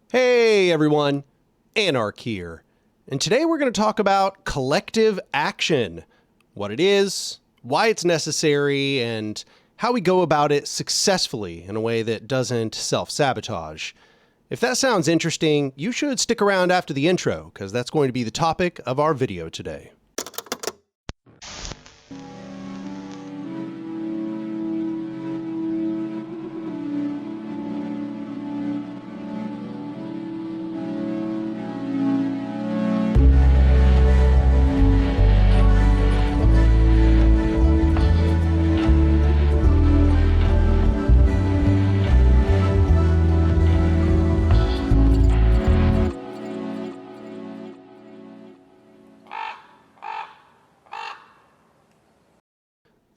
Hey everyone, Anark here. And today we're going to talk about collective action, what it is, why it's necessary, and how we go about it successfully in a way that doesn't self-sabotage. If that sounds interesting, you should stick around after the intro, because that's going to be the topic of our video today.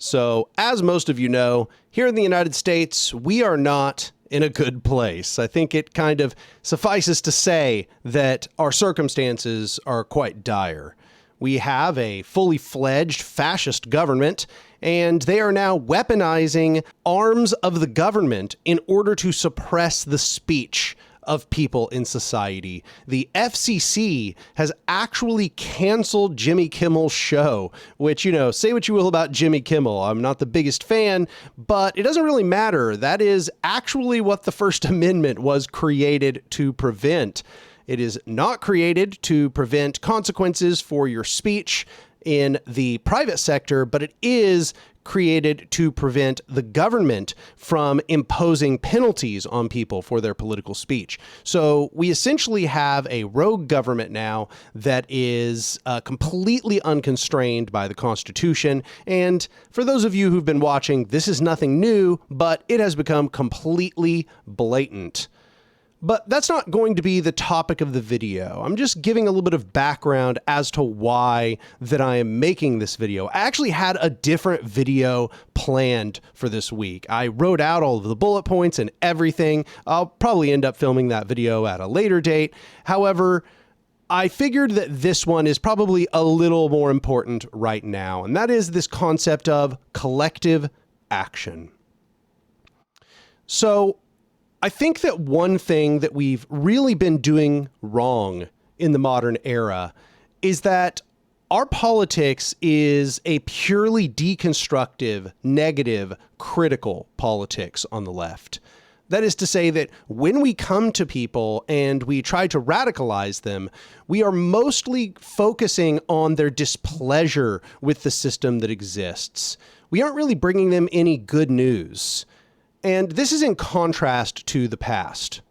So, as most of you know, here in the United States, we are not in a good place. I think it kind of suffices to say that our circumstances are quite dire. We have a fully fledged fascist government, and they are now weaponizing arms of the government in order to suppress the speech of people in society. The FCC has actually canceled Jimmy Kimmel's show, which, say what you will about Jimmy Kimmel. I'm not the biggest fan, but it doesn't really matter. That is actually what the First Amendment was created to prevent. It is not created to prevent consequences for your speech in the private sector, but it is created to prevent the government from imposing penalties on people for their political speech. So we essentially have a rogue government now that is completely unconstrained by the Constitution. And for those of you who've been watching, this is nothing new, but it has become completely blatant. But that's not going to be the topic of the video. I'm just giving a little bit of background as to why that I am making this video. I actually had a different video planned for this week. I wrote out all of the bullet points and everything. I'll probably end up filming that video at a later date. However, I figured that this one is probably a little more important right now, and that is this concept of collective action. So, I think that one thing that we've really been doing wrong in the modern era is that our politics is a purely deconstructive, negative, critical politics on the left. That is to say that when we come to people and we try to radicalize them, we are mostly focusing on their displeasure with the system that exists. We aren't really bringing them any good news. And this is in contrast to the past.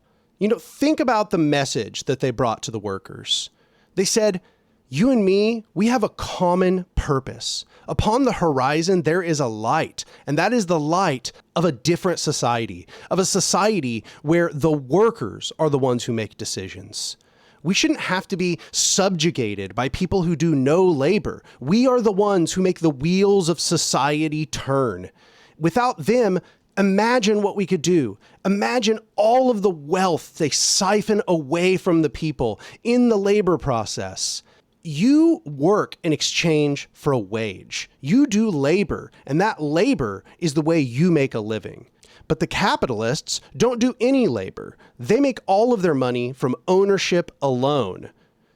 Think about the message that they brought to the workers. They said, you and me, we have a common purpose. Upon the horizon, there is a light, and that is the light of a different society, of a society where the workers are the ones who make decisions. We shouldn't have to be subjugated by people who do no labor. We are the ones who make the wheels of society turn. Without them, imagine what we could do. Imagine all of the wealth they siphon away from the people in the labor process. You work in exchange for a wage. You do labor, and that labor is the way you make a living. But the capitalists don't do any labor. They make all of their money from ownership alone.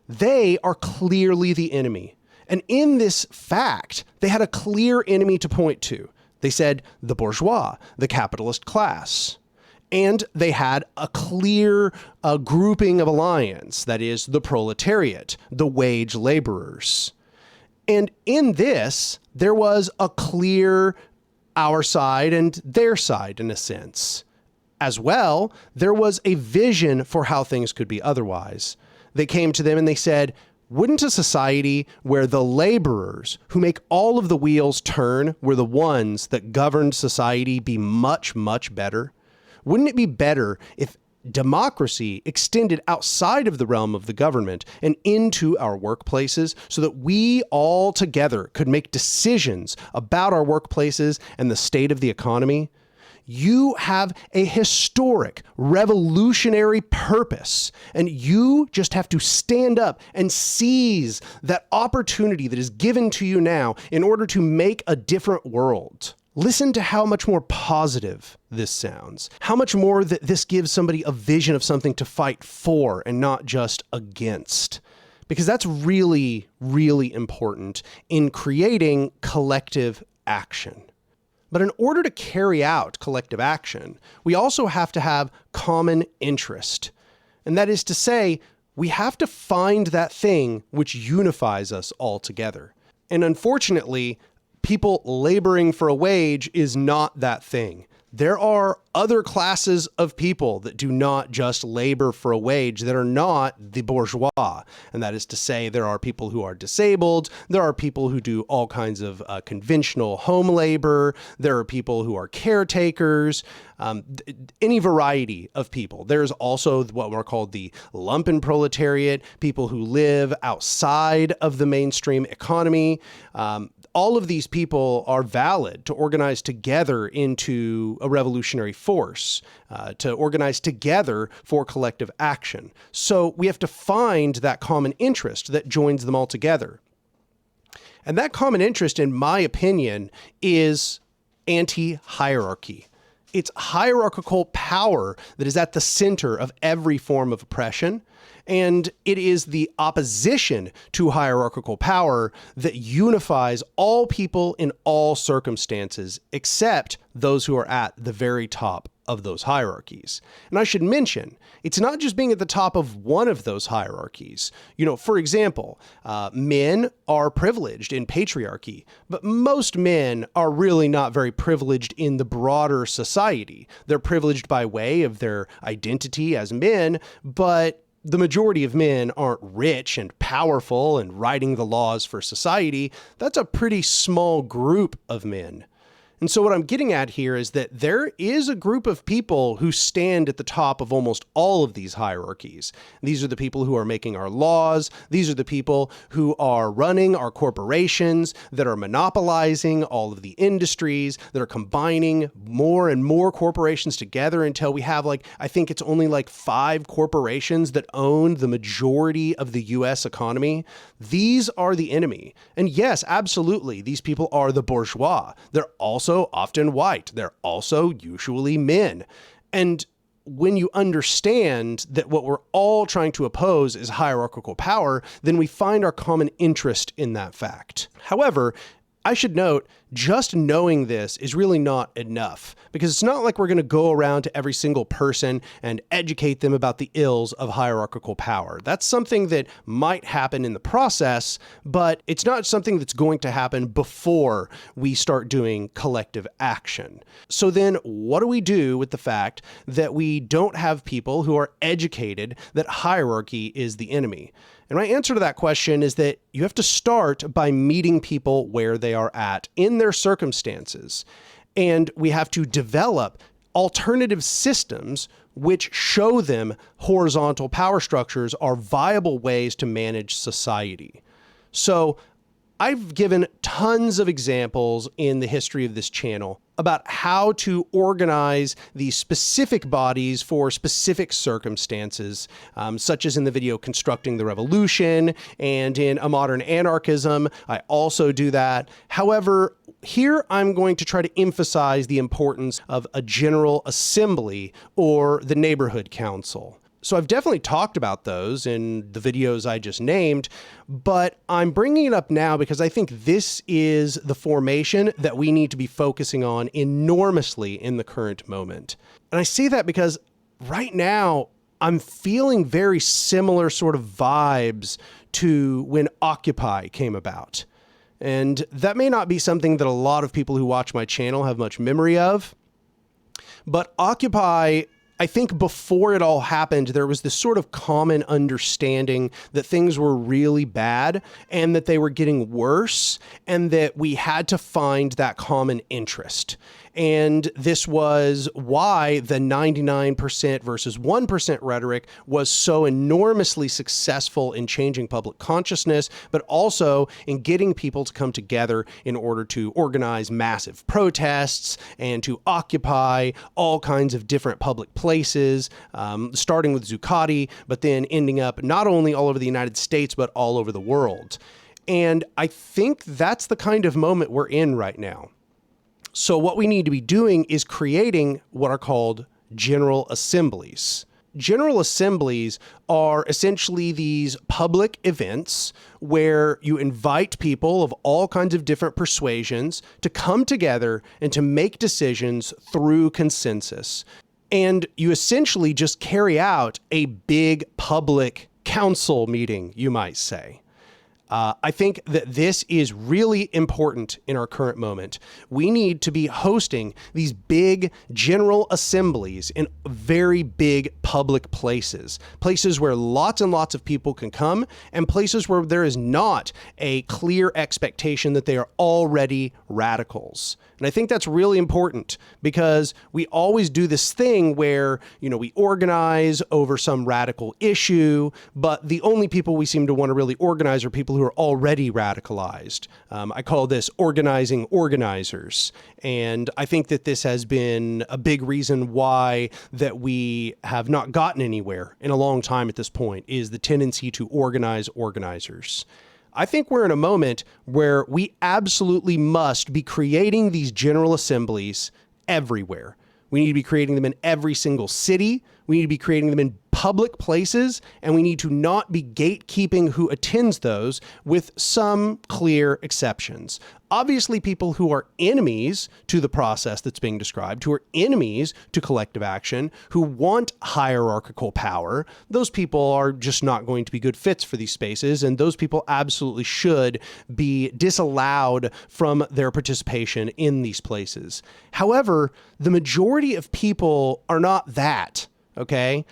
They are clearly the enemy. And in this fact, they had a clear enemy to point to. They said the bourgeois, the capitalist class. And they had a clear grouping of alliance, that is the proletariat, the wage laborers. And in this, there was a clear our side and their side in a sense. As well, there was a vision for how things could be otherwise. They came to them and they said, wouldn't a society where the laborers who make all of the wheels turn were the ones that governed society be much, much better? Wouldn't it be better if democracy extended outside of the realm of the government and into our workplaces so that we all together could make decisions about our workplaces and the state of the economy? You have a historic, revolutionary purpose, and you just have to stand up and seize that opportunity that is given to you now in order to make a different world. listen to how much more positive this sounds. How much more that this gives somebody a vision of something to fight for and not just against. Because that's really, really important in creating collective action. But in order to carry out collective action, we also have to have common interest. And that is to say, we have to find that thing which unifies us all together. And unfortunately, people laboring for a wage is not that thing. There are other classes of people that do not just labor for a wage that are not the bourgeois. And that is to say, there are people who are disabled. There are people who do all kinds of conventional home labor. There are people who are caretakers, any variety of people. There's also what were called the lumpen proletariat, people who live outside of the mainstream economy. All of these people are valid to organize together into a revolutionary force, to organize together for collective action. So we have to find that common interest that joins them all together. And that common interest, in my opinion, is anti-hierarchy. It's hierarchical power that is at the center of every form of oppression. And it is the opposition to hierarchical power that unifies all people in all circumstances, except those who are at the very top of those hierarchies. And I should mention, it's not just being at the top of one of those hierarchies. You know, for example, men are privileged in patriarchy, but most men are really not very privileged in the broader society. They're privileged by way of their identity as men, but the majority of men aren't rich and powerful and writing the laws for society. That's a pretty small group of men. And so what I'm getting at here is that there is a group of people who stand at the top of almost all of these hierarchies. These are the people who are making our laws. These are the people who are running our corporations, that are monopolizing all of the industries, that are combining more and more corporations together until we have I think it's only 5 corporations that own the majority of the US economy. These are the enemy. And yes, absolutely, these people are the bourgeois. They're also often white. They're also usually men. And when you understand that what we're all trying to oppose is hierarchical power, then we find our common interest in that fact. However, I should note, just knowing this is really not enough, because it's not like we're going to go around to every single person and educate them about the ills of hierarchical power. That's something that might happen in the process, but it's not something that's going to happen before we start doing collective action. So then what do we do with the fact that we don't have people who are educated that hierarchy is the enemy? And my answer to that question is that you have to start by meeting people where they are at in their circumstances. And we have to develop alternative systems which show them horizontal power structures are viable ways to manage society. So I've given tons of examples in the history of this channel about how to organize these specific bodies for specific circumstances, such as in the video Constructing the Revolution and in A Modern Anarchism. I also do that. However, here I'm going to try to emphasize the importance of a general assembly or the neighborhood council. So I've definitely talked about those in the videos I just named, but I'm bringing it up now because I think this is the formation that we need to be focusing on enormously in the current moment. And I say that because right now I'm feeling very similar sort of vibes to when Occupy came about. And that may not be something that a lot of people who watch my channel have much memory of, but Occupy, I think before it all happened, there was this sort of common understanding that things were really bad and that they were getting worse and that we had to find that common interest. And this was why the 99% versus 1% rhetoric was so enormously successful in changing public consciousness, but also in getting people to come together in order to organize massive protests and to occupy all kinds of different public places, starting with Zuccotti, but then ending up not only all over the United States, but all over the world. And I think that's the kind of moment we're in right now. So what we need to be doing is creating what are called general assemblies. General assemblies are essentially these public events where you invite people of all kinds of different persuasions to come together and to make decisions through consensus. And you essentially just carry out a big public council meeting, you might say. I think that this is really important in our current moment. We need to be hosting these big general assemblies in very big public places, places where lots and lots of people can come, and places where there is not a clear expectation that they are already radicals. And I think that's really important because we always do this thing where, we organize over some radical issue, but the only people we seem to want to really organize are people who are already radicalized. I call this organizing organizers. And I think that this has been a big reason why that we have not gotten anywhere in a long time at this point, is the tendency to organize organizers. I think we're in a moment where we absolutely must be creating these general assemblies everywhere. We need to be creating them in every single city. We need to be creating them in public places, and we need to not be gatekeeping who attends those, with some clear exceptions. Obviously, people who are enemies to the process that's being described, who are enemies to collective action, who want hierarchical power, those people are just not going to be good fits for these spaces, and those people absolutely should be disallowed from their participation in these places. However, the majority of people are not that, okay?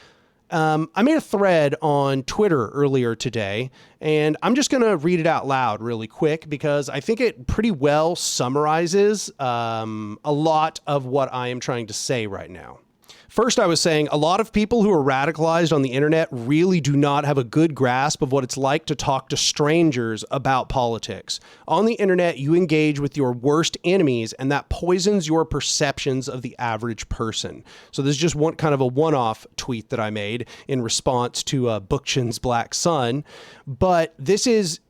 I made a thread on Twitter earlier today, and I'm just going to read it out loud really quick because I think it pretty well summarizes a lot of what I am trying to say right now. First, I was saying a lot of people who are radicalized on the internet really do not have a good grasp of what it's like to talk to strangers about politics. On the internet, you engage with your worst enemies, and that poisons your perceptions of the average person. So this is just one kind of a one-off tweet that I made in response to Bookchin's Black Sun. But this is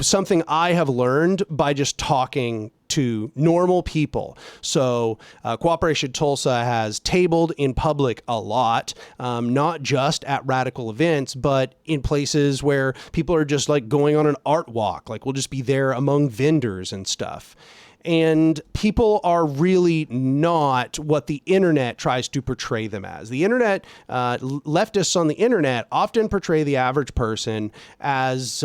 something I have learned by just talking to normal people. So Cooperation Tulsa has tabled in public a lot, not just at radical events, but in places where people are just like going on an art walk. Like we'll just be there among vendors and stuff. And people are really not what the internet tries to portray them as. The internet, leftists on the internet often portray the average person as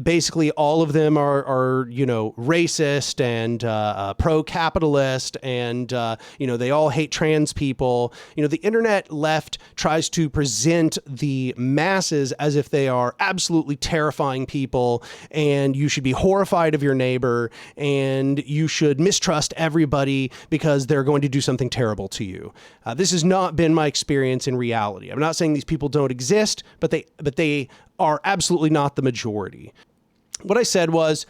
basically all of them are racist and pro-capitalist, and they all hate trans people. The internet left tries to present the masses as if they are absolutely terrifying people, and you should be horrified of your neighbor, and you should mistrust everybody because they're going to do something terrible to you. This has not been my experience in reality. I'm not saying these people don't exist, but they are absolutely not the majority. What I said was,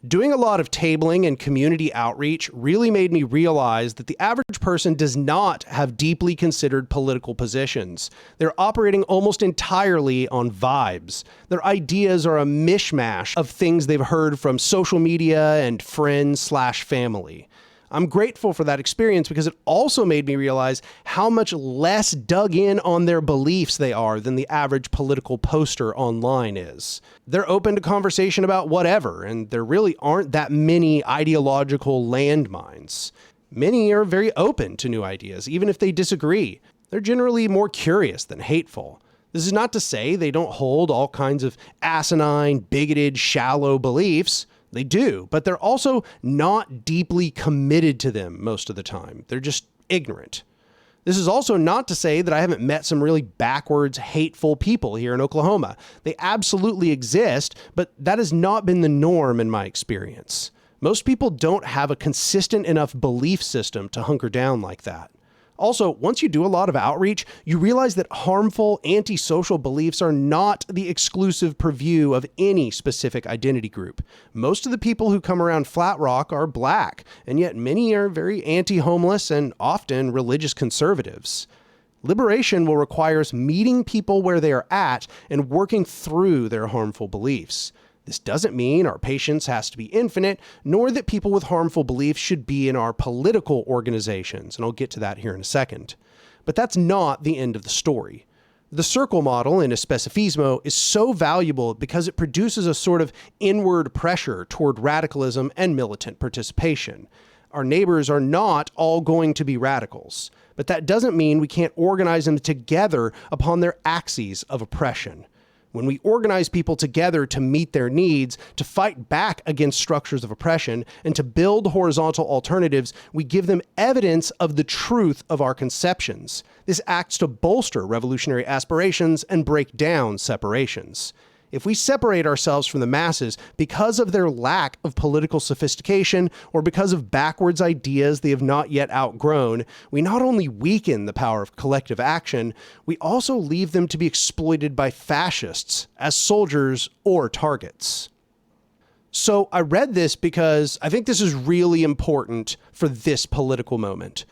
doing a lot of tabling and community outreach really made me realize that the average person does not have deeply considered political positions. They're operating almost entirely on vibes. Their ideas are a mishmash of things they've heard from social media and friends/family. I'm grateful for that experience because it also made me realize how much less dug in on their beliefs they are than the average political poster online is. They're open to conversation about whatever, and there really aren't that many ideological landmines. Many are very open to new ideas, even if they disagree. They're generally more curious than hateful. This is not to say they don't hold all kinds of asinine, bigoted, shallow beliefs. They do, but they're also not deeply committed to them most of the time. They're just ignorant. This is also not to say that I haven't met some really backwards, hateful people here in Oklahoma. They absolutely exist, but that has not been the norm in my experience. Most people don't have a consistent enough belief system to hunker down like that. Also, once you do a lot of outreach, you realize that harmful, antisocial beliefs are not the exclusive purview of any specific identity group. Most of the people who come around Flat Rock are black, and yet many are very anti-homeless and often religious conservatives. Liberation will require us meeting people where they are at and working through their harmful beliefs. This doesn't mean our patience has to be infinite, nor that people with harmful beliefs should be in our political organizations, and I'll get to that here in a second. But that's not the end of the story. The circle model in Especifismo is so valuable because it produces a sort of inward pressure toward radicalism and militant participation. Our neighbors are not all going to be radicals, but that doesn't mean we can't organize them together upon their axes of oppression. When we organize people together to meet their needs, to fight back against structures of oppression, and to build horizontal alternatives, we give them evidence of the truth of our conceptions. This acts to bolster revolutionary aspirations and break down separations. If we separate ourselves from the masses because of their lack of political sophistication or because of backwards ideas they have not yet outgrown, we not only weaken the power of collective action, we also leave them to be exploited by fascists as soldiers or targets. So I read this because I think this is really important for this political moment.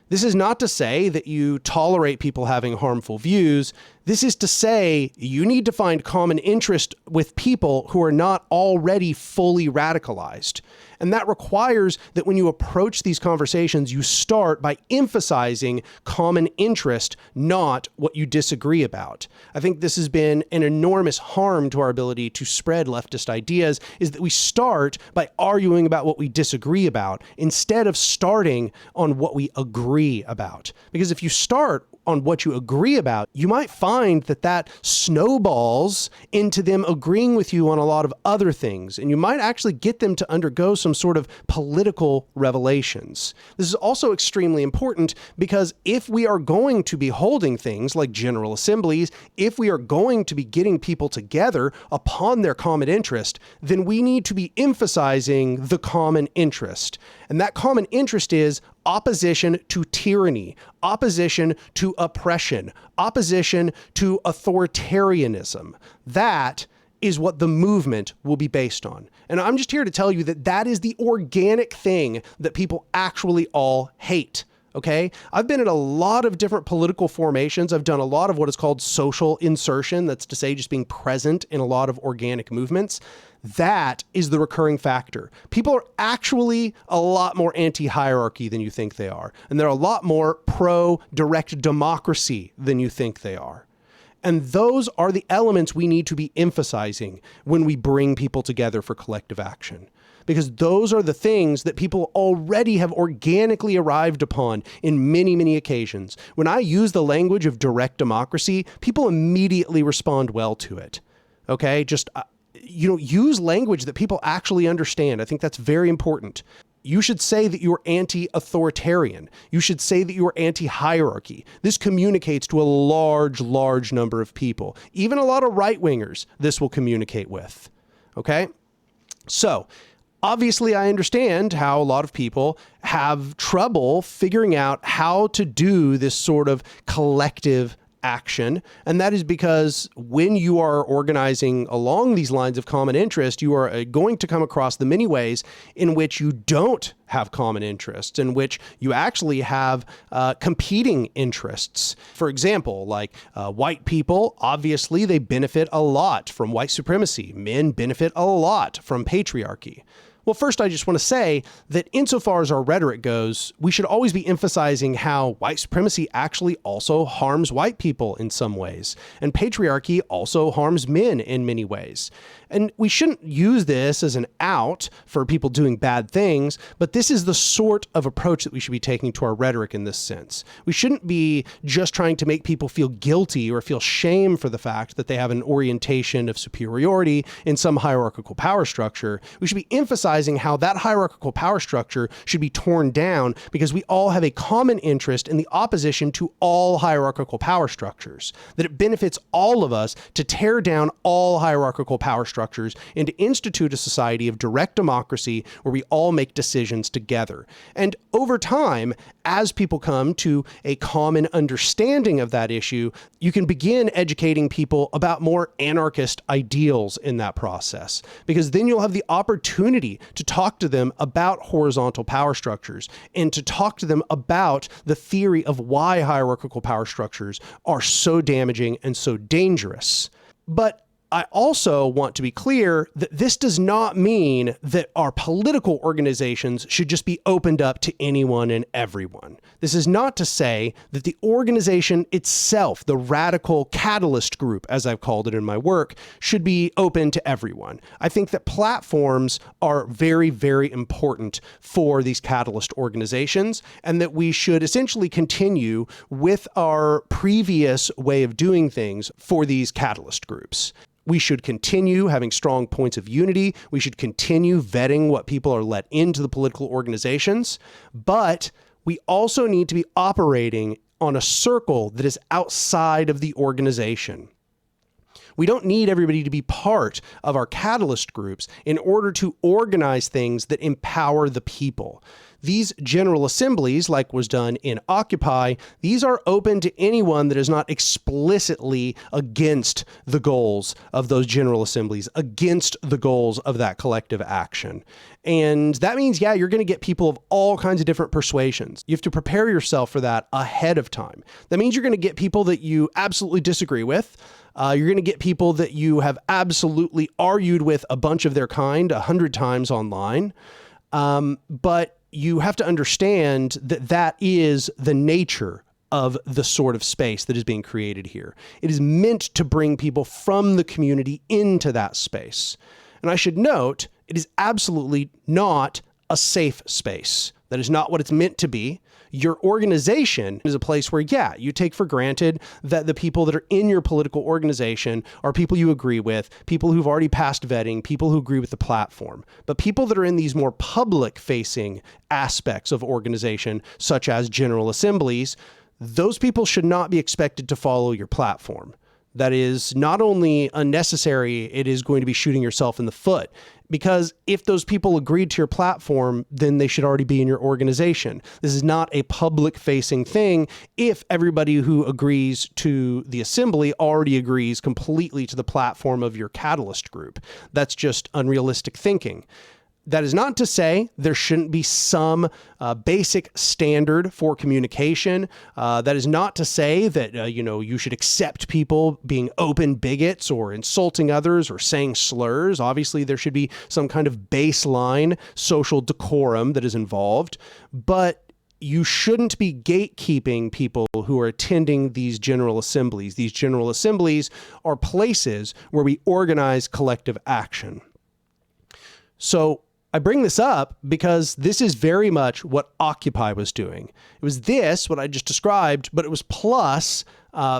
This is not to say that you tolerate people having harmful views. This is to say you need to find common interest with people who are not already fully radicalized. And that requires that when you approach these conversations, you start by emphasizing common interest, not what you disagree about. I think this has been an enormous harm to our ability to spread leftist ideas, is that we start by arguing about what we disagree about instead of starting on what we agree about. Because if you start on what you agree about, you might find that that snowballs into them agreeing with you on a lot of other things, and you might actually get them to undergo some sort of political revelations. This is also extremely important because if we are going to be holding things like general assemblies, if we are going to be getting people together upon their common interest, then we need to be emphasizing the common interest. And that common interest is opposition to tyranny, opposition to oppression, opposition to authoritarianism. That is what the movement will be based on. And I'm just here to tell you that that is the organic thing that people actually all hate. Okay? I've been in a lot of different political formations. I've done a lot of what is called social insertion. That's to say just being present in a lot of organic movements. That is the recurring factor. People are actually a lot more anti-hierarchy than you think they are. And they're a lot more pro-direct democracy than you think they are. And those are the elements we need to be emphasizing when we bring people together for collective action. Because those are the things that people already have organically arrived upon in many, many occasions. When I use the language of direct democracy, people immediately respond well to it. Okay? Just, use language that people actually understand. I think that's very important. You should say that you're anti-authoritarian. You should say that you're anti-hierarchy. This communicates to a large, large number of people. Even a lot of right-wingers, this will communicate with. Okay? So, obviously, I understand how a lot of people have trouble figuring out how to do this sort of collective action. And that is because when you are organizing along these lines of common interest, you are going to come across the many ways in which you don't have common interests, in which you actually have competing interests. For example, like white people, obviously they benefit a lot from white supremacy. Men benefit a lot from patriarchy. Well, first, I just want to say that insofar as our rhetoric goes, we should always be emphasizing how white supremacy actually also harms white people in some ways, and patriarchy also harms men in many ways. And we shouldn't use this as an out for people doing bad things, but this is the sort of approach that we should be taking to our rhetoric in this sense. We shouldn't be just trying to make people feel guilty or feel shame for the fact that they have an orientation of superiority in some hierarchical power structure. We should be emphasizing how that hierarchical power structure should be torn down because we all have a common interest in the opposition to all hierarchical power structures, that it benefits all of us to tear down all hierarchical power structures and to institute a society of direct democracy where we all make decisions together. And over time, as people come to a common understanding of that issue, you can begin educating people about more anarchist ideals in that process, because then you'll have the opportunity to talk to them about horizontal power structures and to talk to them about the theory of why hierarchical power structures are so damaging and so dangerous. But I also want to be clear that this does not mean that our political organizations should just be opened up to anyone and everyone. This is not to say that the organization itself, the radical catalyst group, as I've called it in my work, should be open to everyone. I think that platforms are very, very important for these catalyst organizations, and that we should essentially continue with our previous way of doing things for these catalyst groups. We should continue having strong points of unity. We should continue vetting what people are let into the political organizations. But we also need to be operating on a circle that is outside of the organization. We don't need everybody to be part of our catalyst groups in order to organize things that empower the people. These general assemblies, like was done in Occupy, these are open to anyone that is not explicitly against the goals of those general assemblies, against the goals of that collective action. And that means, yeah, you're going to get people of all kinds of different persuasions. You have to prepare yourself for that ahead of time. That means you're going to get people that you absolutely disagree with. You're going to get people that you have absolutely argued with a bunch of their kind 100 times online. But you have to understand that that is the nature of the sort of space that is being created here. It is meant to bring people from the community into that space. And I should note, it is absolutely not a safe space. That is not what it's meant to be. Your organization is a place where, yeah, you take for granted that the people that are in your political organization are people you agree with, people who've already passed vetting, people who agree with the platform. But people that are in these more public-facing aspects of organization, such as general assemblies, those people should not be expected to follow your platform. That is not only unnecessary, it is going to be shooting yourself in the foot. Because if those people agreed to your platform, then they should already be in your organization. This is not a public-facing thing if everybody who agrees to the assembly already agrees completely to the platform of your catalyst group. That's just unrealistic thinking. That is not to say there shouldn't be some basic standard for communication. That is not to say that, you should accept people being open bigots or insulting others or saying slurs. Obviously, there should be some kind of baseline social decorum that is involved. But you shouldn't be gatekeeping people who are attending these general assemblies. These general assemblies are places where we organize collective action. So I bring this up because this is very much what Occupy was doing. It was this, what I just described, but it was plus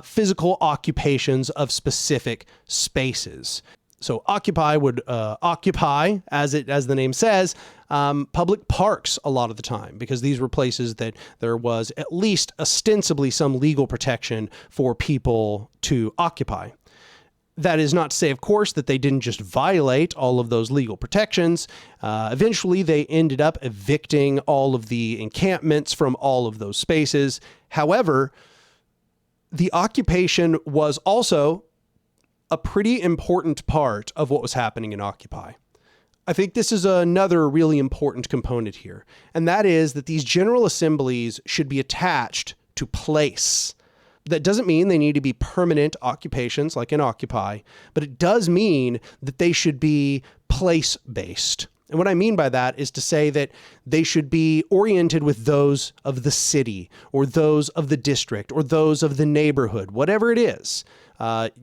physical occupations of specific spaces. So Occupy would occupy, as the name says, public parks a lot of the time, because these were places that there was at least ostensibly some legal protection for people to occupy. That is not to say, of course, that they didn't just violate all of those legal protections. Eventually, they ended up evicting all of the encampments from all of those spaces. However, the occupation was also a pretty important part of what was happening in Occupy. I think this is another really important component here, and that is that these general assemblies should be attached to place. That doesn't mean they need to be permanent occupations like in Occupy, but it does mean that they should be place-based. And what I mean by that is to say that they should be oriented with those of the city or those of the district or those of the neighborhood, whatever it is.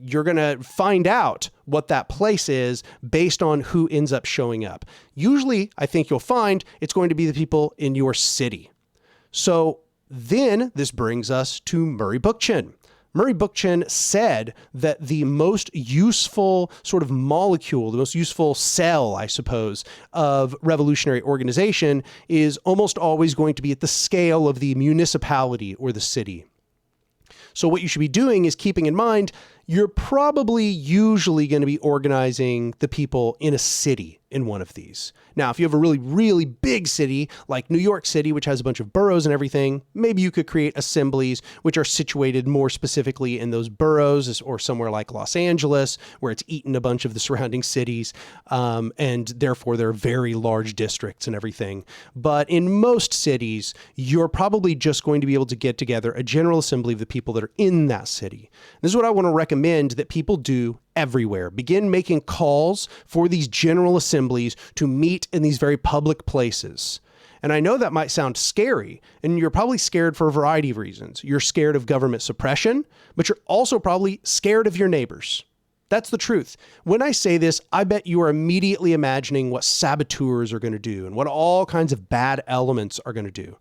You're going to find out what that place is based on who ends up showing up. Usually, I think you'll find it's going to be the people in your city. So then this brings us to Murray Bookchin. Murray Bookchin said that the most useful sort of molecule, the most useful cell, I suppose, of revolutionary organization is almost always going to be at the scale of the municipality or the city. So what you should be doing is keeping in mind, you're probably usually going to be organizing the people in a city in one of these. Now, if you have a really, really big city like New York City, which has a bunch of boroughs and everything, maybe you could create assemblies which are situated more specifically in those boroughs, or somewhere like Los Angeles, where it's eaten a bunch of the surrounding cities, and therefore they're very large districts and everything. But in most cities, you're probably just going to be able to get together a general assembly of the people that are in that city. This is what I want to recommend recommend that people do everywhere. Begin making calls for these general assemblies to meet in these very public places. And I know that might sound scary, and you're probably scared for a variety of reasons. You're scared of government suppression, but you're also probably scared of your neighbors. That's the truth. When I say this, I bet you are immediately imagining what saboteurs are going to do and what all kinds of bad elements are going to do.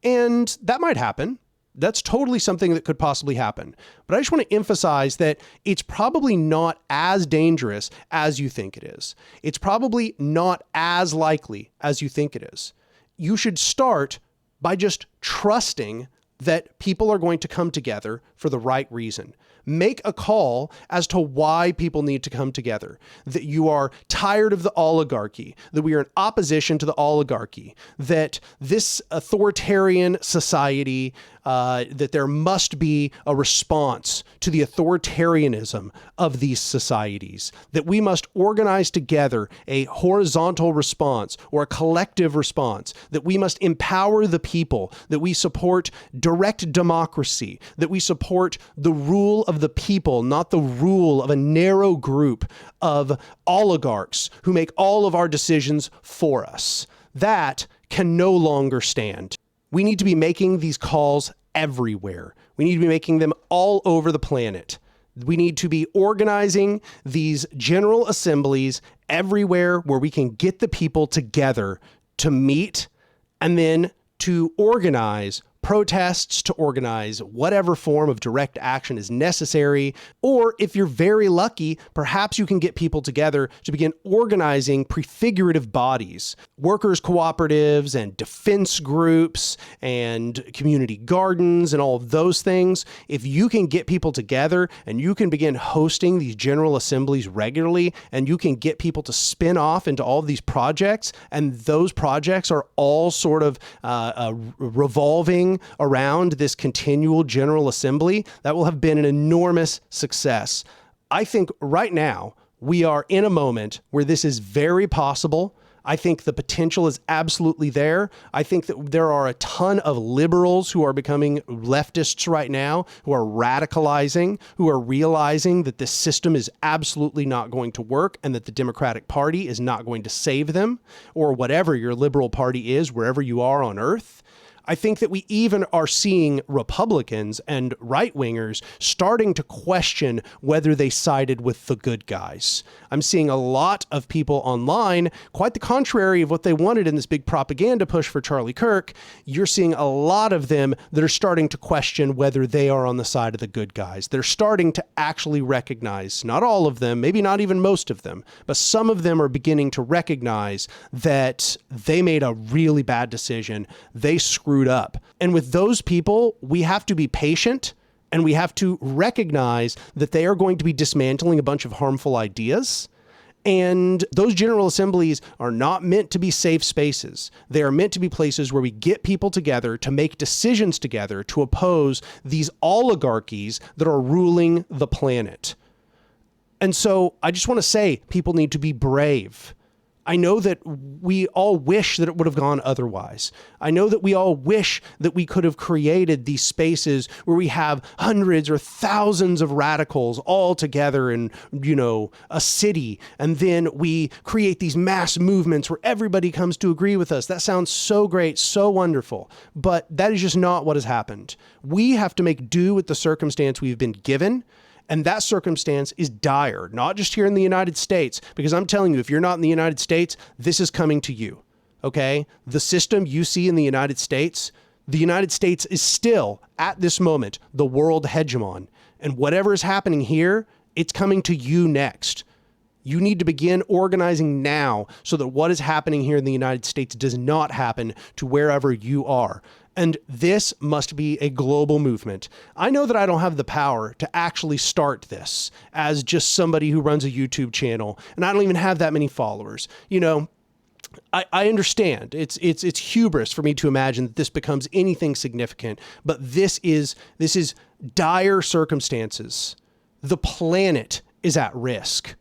And that might happen. That's totally something that could possibly happen. But I just want to emphasize that it's probably not as dangerous as you think it is. It's probably not as likely as you think it is. You should start by just trusting that people are going to come together for the right reason. Make a call as to why people need to come together, that you are tired of the oligarchy, that we are in opposition to the oligarchy, that this authoritarian society, that there must be a response to the authoritarianism of these societies, that we must organize together a horizontal response or a collective response, that we must empower the people, that we support direct democracy, that we support the rule of the people, not the rule of a narrow group of oligarchs who make all of our decisions for us. That can no longer stand. We need to be making these calls everywhere. We need to be making them all over the planet. We need to be organizing these general assemblies everywhere where we can get the people together to meet and then to organize protests, to organize whatever form of direct action is necessary. Or if you're very lucky, perhaps you can get people together to begin organizing prefigurative bodies, workers' cooperatives and defense groups and community gardens and all of those things. If you can get people together and you can begin hosting these general assemblies regularly, and you can get people to spin off into all of these projects, and those projects are all sort of revolving around this continual general assembly, that will have been an enormous success. I think right now we are in a moment where this is very possible. I think the potential is absolutely there. I think that there are a ton of liberals who are becoming leftists right now, who are radicalizing, who are realizing that this system is absolutely not going to work and that the Democratic Party is not going to save them, or whatever your liberal party is, wherever you are on earth. I think that we even are seeing Republicans and right-wingers starting to question whether they sided with the good guys. I'm seeing a lot of people online, quite the contrary of what they wanted in this big propaganda push for Charlie Kirk. You're seeing a lot of them that are starting to question whether they are on the side of the good guys. They're starting to actually recognize, not all of them, maybe not even most of them, but some of them are beginning to recognize that they made a really bad decision. They screwed up. And with those people, we have to be patient, and we have to recognize that they are going to be dismantling a bunch of harmful ideas. And those general assemblies are not meant to be safe spaces. They are meant to be places where we get people together to make decisions together to oppose these oligarchies that are ruling the planet. And so I just want to say people need to be brave. I know that we all wish that it would have gone otherwise. I know that we all wish that we could have created these spaces where we have hundreds or thousands of radicals all together in, a city. And then we create these mass movements where everybody comes to agree with us. That sounds so great, so wonderful. But that is just not what has happened. We have to make do with the circumstance we've been given. And that circumstance is dire, not just here in the United States, because I'm telling you, if you're not in the United States, this is coming to you, okay? The system you see in the United States is still, at this moment, the world hegemon. And whatever is happening here, it's coming to you next. You need to begin organizing now so that what is happening here in the United States does not happen to wherever you are. And this must be a global movement. I know that I don't have the power to actually start this as just somebody who runs a YouTube channel, and I don't even have that many followers. I understand. It's hubris for me to imagine that this becomes anything significant, but this is dire circumstances. The planet is at risk.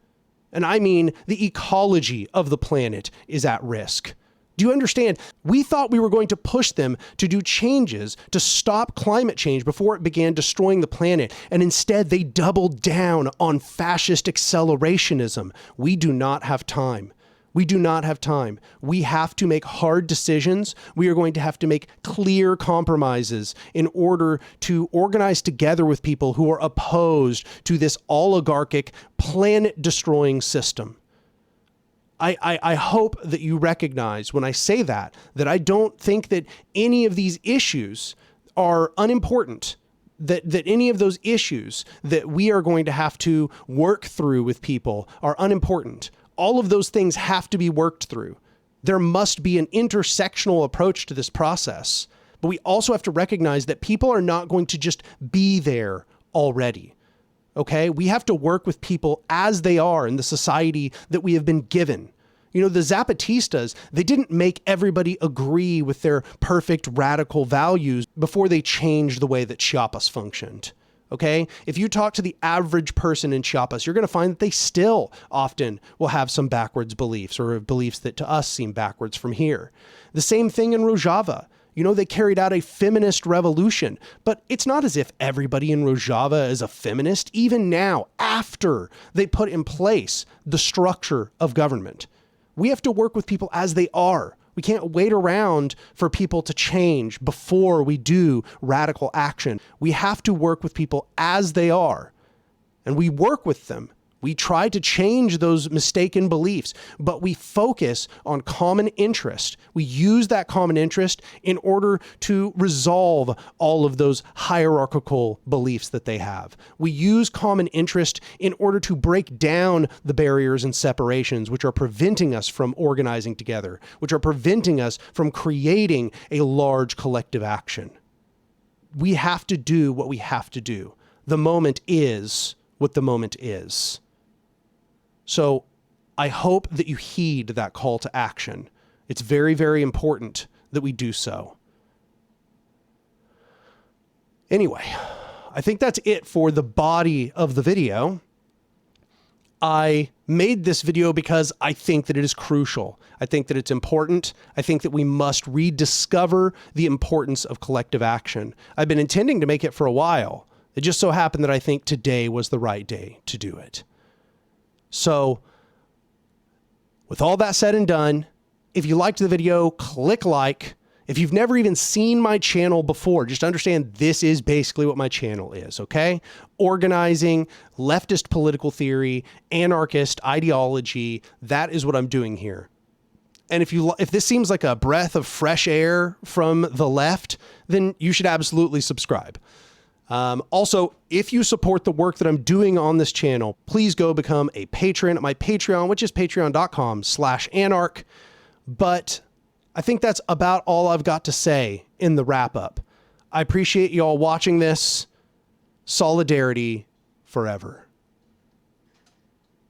And I mean the ecology of the planet is at risk. Do you understand? We thought we were going to push them to do changes to stop climate change before it began destroying the planet. And instead, they doubled down on fascist accelerationism. We do not have time. We do not have time. We have to make hard decisions. We are going to have to make clear compromises in order to organize together with people who are opposed to this oligarchic, planet-destroying system. I hope that you recognize when I say that I don't think that any of these issues are unimportant, that any of those issues that we are going to have to work through with people are unimportant. All of those things have to be worked through. There must be an intersectional approach to this process, but we also have to recognize that people are not going to just be there already. Okay, we have to work with people as they are in the society that we have been given. You know, the Zapatistas, they didn't make everybody agree with their perfect radical values before they changed the way that Chiapas functioned. Okay, if you talk to the average person in Chiapas, you're going to find that they still often will have some backwards beliefs or beliefs that to us seem backwards from here. The same thing in Rojava. You know, they carried out a feminist revolution, but it's not as if everybody in Rojava is a feminist, even now, after they put in place the structure of government. We have to work with people as they are. We can't wait around for people to change before we do radical action. We have to work with people as they are, and we work with them. We try to change those mistaken beliefs, but we focus on common interest. We use that common interest in order to resolve all of those hierarchical beliefs that they have. We use common interest in order to break down the barriers and separations which are preventing us from organizing together, which are preventing us from creating a large collective action. We have to do what we have to do. The moment is what the moment is. So I hope that you heed that call to action. It's very, very important that we do so. Anyway, I think that's it for the body of the video. I made this video because I think that it is crucial. I think that it's important. I think that we must rediscover the importance of collective action. I've been intending to make it for a while. It just so happened that I think today was the right day to do it. So, with all that said and done, if you liked the video, click like. If you've never even seen my channel before, just understand this is basically what my channel is, okay? Organizing, leftist political theory, anarchist ideology, that is what I'm doing here. And if this seems like a breath of fresh air from the left, then you should absolutely subscribe. Also, if you support the work that I'm doing on this channel, please go become a patron at my Patreon, which is patreon.com/Anark. But I think that's about all I've got to say in the wrap up. I appreciate you all watching this. Solidarity forever.